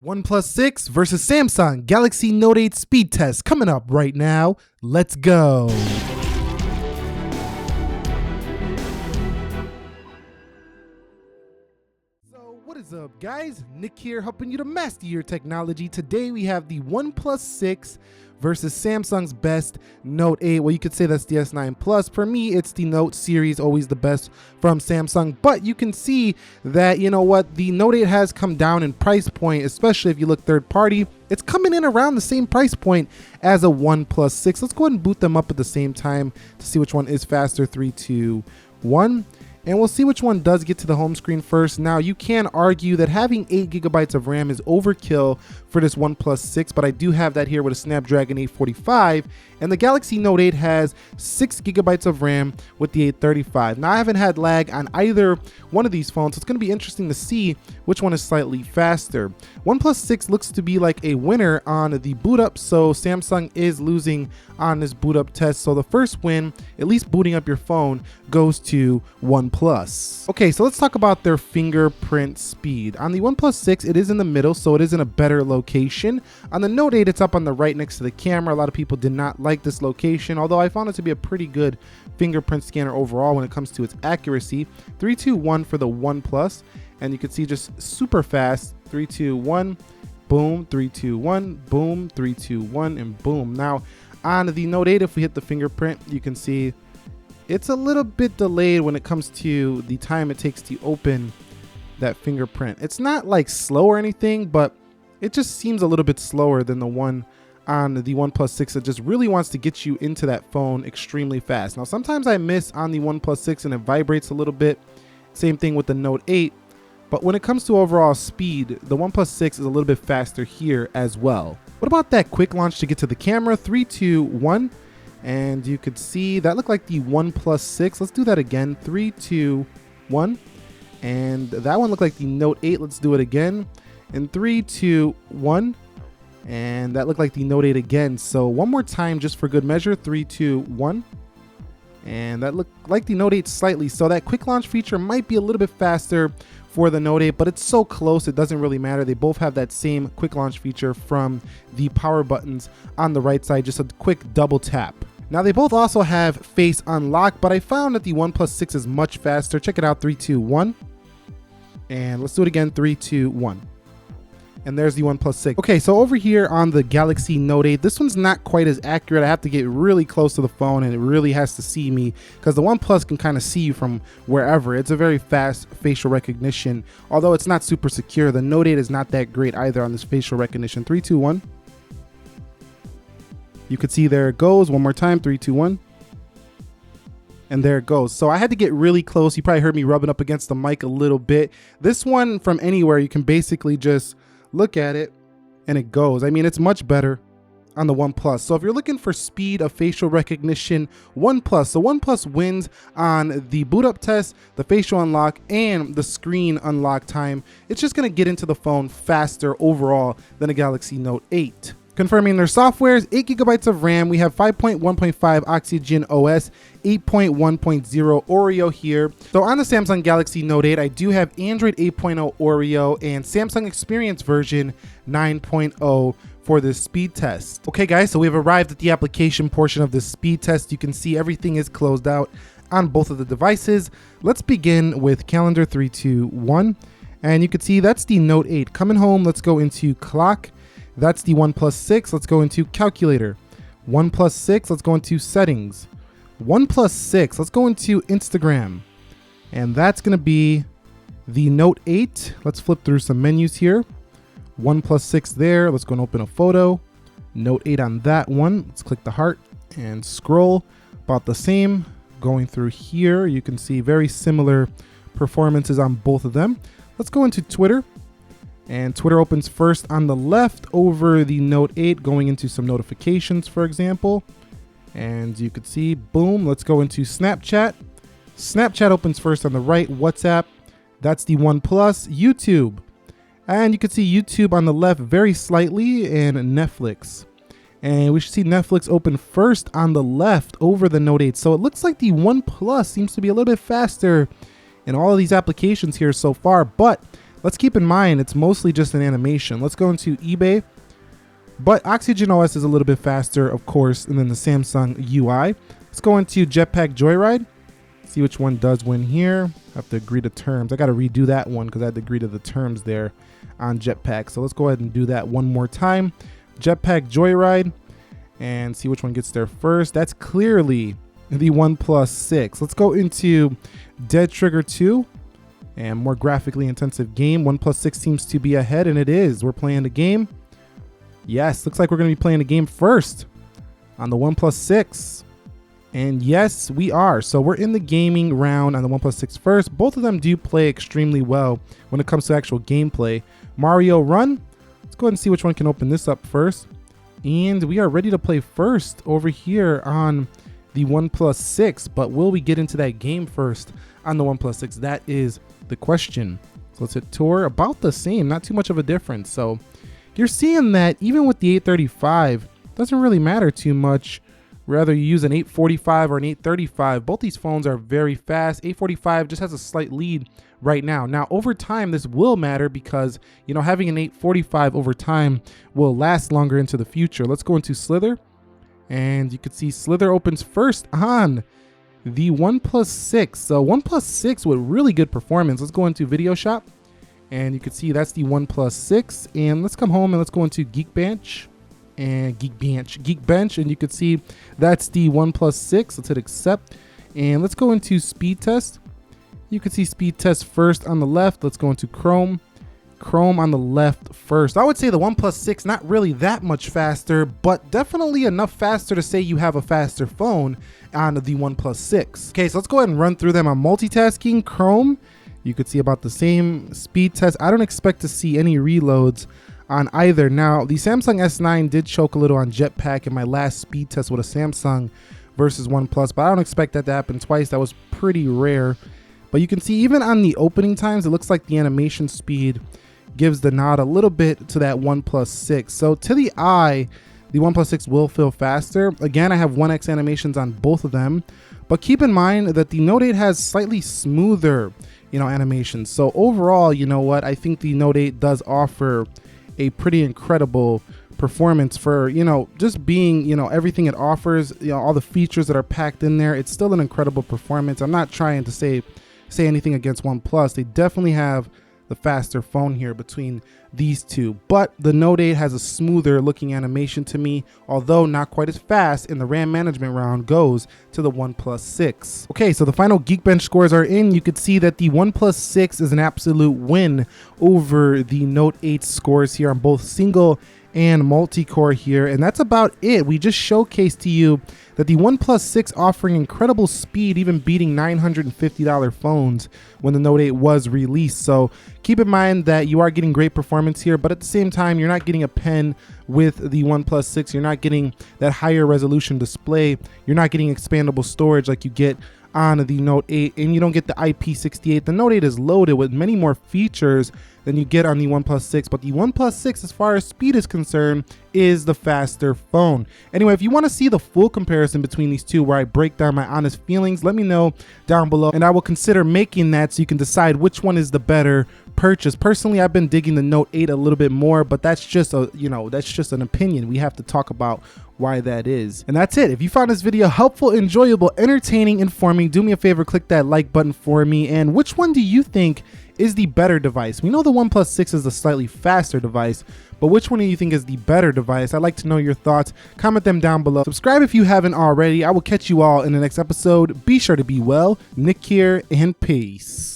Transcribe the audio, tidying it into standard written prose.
OnePlus 6 versus Samsung Galaxy Note 8 speed test coming up right now. Let's go. So what is up, guys? Nick here, helping you to master your technology. Today we have the OnePlus 6 versus Samsung's best Note 8. Well, you could say that's the S9 Plus. For me, it's the Note series, always the best from Samsung. But you can see that, you know what, the Note 8 has come down in price point, especially if you look third party. It's coming in around the same price point as a OnePlus 6. Let's go ahead and boot them up at the same time to see which one is faster. 3, 2, 1. And we'll see which one does get to the home screen first. Now, you can argue that having 8 GB of RAM is overkill for this OnePlus 6, but I do have that here with a Snapdragon 845, and the Galaxy Note 8 has 6 GB of RAM with the 835. Now, I haven't had lag on either one of these phones, so it's going to be interesting to see which one is slightly faster. OnePlus 6 looks to be like a winner on the boot up, so Samsung is losing on this boot up test. So the first win, at least booting up your phone, goes to OnePlus. Okay, so let's talk about their fingerprint speed. On the OnePlus 6, it is in the middle, so it is in a better location. On the Note 8, it's up on the right next to the camera. A lot of people did not like this location, although I found it to be a pretty good fingerprint scanner overall when it comes to its accuracy. 3, 2, 1 for the OnePlus, and you can see just super fast. 3, 2, 1, boom, 3, 2, 1, boom, 3, 2, 1, and boom. Now, on the Note 8, if we hit the fingerprint, you can see it's a little bit delayed when it comes to the time it takes to open that fingerprint. It's not like slow or anything, but it just seems a little bit slower than the one on the OnePlus 6 that just really wants to get you into that phone extremely fast. Now, sometimes I miss on the OnePlus 6 and it vibrates a little bit. Same thing with the Note 8. But when it comes to overall speed, the OnePlus 6 is a little bit faster here as well. What about that quick launch to get to the camera? 3, 2, 1. And you could see that looked like the OnePlus 6. Let's do that again. 3, 2, 1. And that one looked like the Note 8. Let's do it again. And 3, 2, 1. And that looked like the Note 8 again. So one more time just for good measure. 3, 2, 1. And that looked like the Note 8 slightly. So that quick launch feature might be a little bit faster for the Note 8, but it's so close it doesn't really matter. They both have that same quick launch feature from the power buttons on the right side, just a quick double tap. Now, they both also have face unlock, but I found that the OnePlus 6 is much faster. Check it out. 3, 2, 1. And let's do it again. 3, 2, 1. And there's the OnePlus 6. Okay, so over here on the Galaxy Note 8, this one's not quite as accurate. I have to get really close to the phone and it really has to see me because the OnePlus can kind of see you from wherever. It's a very fast facial recognition. Although it's not super secure, the Note 8 is not that great either on this facial recognition. 3, 2, 1. You could see there it goes. One more time. 3, 2, 1. And there it goes. So I had to get really close. You probably heard me rubbing up against the mic a little bit. This one from anywhere, you can basically just look at it and it goes. I mean, it's much better on the OnePlus. So if you're looking for speed of facial recognition, OnePlus. So OnePlus wins on the boot up test, the facial unlock, and the screen unlock time. It's just going to get into the phone faster overall than a Galaxy Note 8. Confirming their softwares, 8 GB of RAM. We have 5.1.5 Oxygen OS, 8.1.0 Oreo here. So on the Samsung Galaxy Note 8, I do have Android 8.0 Oreo and Samsung Experience version 9.0 for this speed test. Okay guys, so we've arrived at the application portion of this speed test. You can see everything is closed out on both of the devices. Let's begin with calendar. 3, 2, 1. And you can see that's the Note 8. Coming home, let's go into clock. That's the OnePlus 6. Let's go into calculator. OnePlus 6. Let's go into settings. OnePlus 6. Let's go into Instagram. And that's going to be the Note 8. Let's flip through some menus here. OnePlus 6 there. Let's go and open a photo. Note 8 on that one. Let's click the heart and scroll. About the same. Going through here, you can see very similar performances on both of them. Let's go into Twitter. And Twitter opens first on the left over the Note 8, going into some notifications, for example. And you could see, boom, let's go into Snapchat. Snapchat opens first on the right. WhatsApp, that's the OnePlus. YouTube, and you can see YouTube on the left very slightly, and Netflix. And we should see Netflix open first on the left over the Note 8. So it looks like the OnePlus seems to be a little bit faster in all of these applications here so far, but let's keep in mind it's mostly just an animation. Let's go into eBay. But Oxygen OS is a little bit faster, of course, than the Samsung UI. Let's go into Jetpack Joyride. See which one does win here. I have to agree to terms. I got to redo that one because I had to agree to the terms there on Jetpack. So let's go ahead and do that one more time. Jetpack Joyride and see which one gets there first. That's clearly the OnePlus 6. Let's go into Dead Trigger 2 and more graphically intensive game. OnePlus 6 seems to be ahead, and it is. We're playing the game. Yes, looks like we're going to be playing the game first on the OnePlus 6. And yes, we are. So we're in the gaming round on the OnePlus 6 first. Both of them do play extremely well when it comes to actual gameplay. Mario Run. Let's go ahead and see which one can open this up first. And we are ready to play first over here on the OnePlus 6. But will we get into that game first on the OnePlus 6? That is the question. So let's hit Tour. About the same, not too much of a difference. So you're seeing that even with the 835, doesn't really matter too much. Whether you use an 845 or an 835, both these phones are very fast. 845 just has a slight lead right now. Now, over time, this will matter because, you know, having an 845 over time will last longer into the future. Let's go into Slither. And you can see Slither opens first on the OnePlus 6. So OnePlus 6 with really good performance. Let's go into Video Shop. And you can see that's the OnePlus 6. And let's come home and let's go into Geekbench. And Geekbench, and you can see that's the OnePlus 6. Let's hit accept. And let's go into Speed Test. You can see Speed Test first on the left. Let's go into Chrome. Chrome on the left first. I would say the OnePlus 6 not really that much faster, but definitely enough faster to say you have a faster phone on the OnePlus 6. Okay, so let's go ahead and run through them on multitasking. Chrome, you could see about the same. Speed Test, I don't expect to see any reloads on either. Now, the Samsung S9 did choke a little on Jetpack in my last speed test with a Samsung versus OnePlus, but I don't expect that to happen twice. That was pretty rare. But you can see even on the opening times, it looks like the animation speed gives the nod a little bit to that OnePlus 6. So to the eye, the OnePlus 6 will feel faster. Again, I have 1x animations on both of them, but keep in mind that the Note 8 has slightly smoother, animations. So overall, you know what? I think the Note 8 does offer a pretty incredible performance for, just being, everything it offers, all the features that are packed in there. It's still an incredible performance. I'm not trying to say anything against OnePlus. They definitely have the faster phone here between these two, but the Note 8 has a smoother looking animation to me, although not quite as fast, and the RAM management round goes to the OnePlus 6. Okay, so the final Geekbench scores are in. You could see that the OnePlus 6 is an absolute win over the Note 8 scores here on both single and multi-core here, and that's about it. We just showcased to you that the OnePlus 6 offering incredible speed, even beating $950 phones when the Note 8 was released. So keep in mind that you are getting great performance here, but at the same time, you're not getting a pen with the OnePlus 6. You're not getting that higher resolution display. You're not getting expandable storage like you get on the Note 8, and you don't get the IP68. The Note 8 is loaded with many more features than you get on the OnePlus 6, but the OnePlus 6, as far as speed is concerned, is the faster phone. Anyway, if you want to see the full comparison between these two, where I break down my honest feelings, let me know down below, and I will consider making that so you can decide which one is the better purchase. Personally, I've been digging the Note 8 a little bit more, but that's just that's just an opinion. We have to talk about why that is. And that's it. If you found this video helpful, enjoyable, entertaining, informing, do me a favor, click that like button for me. And which one do you think is the better device? We know the OnePlus 6 is the slightly faster device, but which one do you think is the better device? I'd like to know your thoughts. Comment them down below. Subscribe if you haven't already. I will catch you all in the next episode. Be sure to be well. Nick here, and peace.